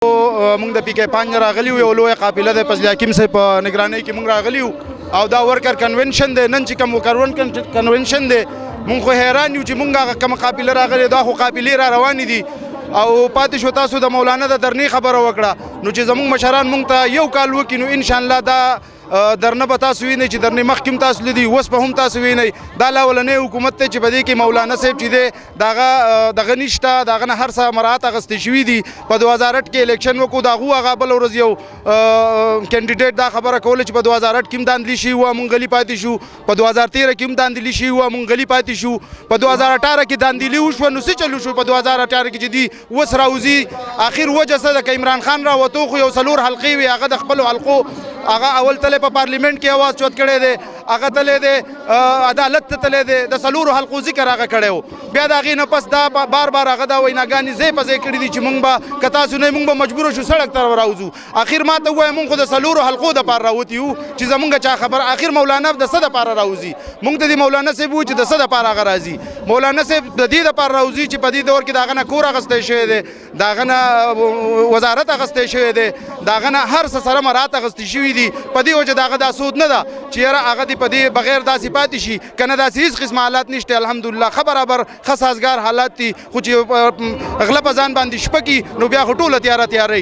موږ د پی کې 5 راغلی یو لوی قافله د فضل حکیم صاحب په نگرانی کې موږ راغلی او دا ورکر کنونشن دی نن چې کوم کنونشن دی موږ خو حیران یو چې موږ کوم قافله راغلی دا خو قافلې را روانې دي او پاتې شو تاسو د مولانا د درنې خبره وکړه نو چې زموږ مشران موږ ته یو کال وکړي نو ان شاء الله دا درنه به تاسو وینئ چې درنې مخکې هم تاسو لیدي اوس به هم تاسو وینئ دا لا اولنی حکومت دی چې په دې کې مولانا صاحب چې دی دغه نشته د هغه نه هر څه مراعات اخیستې شوي دي په 2008 کې الیکشن وکړو د هغو هغه بله ورځ یو کینډیډیټ دا خبره کوله چې په 2008 کې هم داندلي شوي وه موږ غلي پاتې شو په 2013 کې هم داندلي شوي وه موږ غلي پاتې شو په 2018 کې داندلي وشوه نو څه چلو شو په 2018 کې چې دی اوس راوځي اخر وجه څه ده که عمران خان راوتو خو یو 4 حلقې وي هغه د خپلو حلقو هغه اول تله په پارلیمنت کې आवाज چوت کړی دی هغه تله دی عدالت ته تله دی د 4 حلقو ذکر هغه کړی بیا د هغې نه پس دا بار بار هغه دا ویناګانې ځای په ځای کړي دي چې موږ به که تاسو نه موږ به مجبوره شو سړک ته راوځو اخر ما ته ووایه موږ خو د 4 حلقو دپاره راوتي یو چې زموږ چا خبر اخر مولانا د څه دپاره راوځي موږ ته د مولانا صاحب وایو چې د څه دپاره هغه راځي مولانا صاحب د دې دپاره راوځي چې په دې دور کې د هغه نه کور اخیستی شوی دی د هغه نه وزارت اخیستی شوی دی د هغه نه هر څه سره مراعات اخیستي شوي دي په دې وجه د هغه دا سود نه ده چې یاره هغه دې په دې بغیر داسې پاتې شي که نه داسې هېڅ قسم حالات نشته الحمدلله ښه برابر ښه سازګار حالات دي خو چې غله په ځان باندې شپه کي نو بیا خو ټوله تیاره تیاره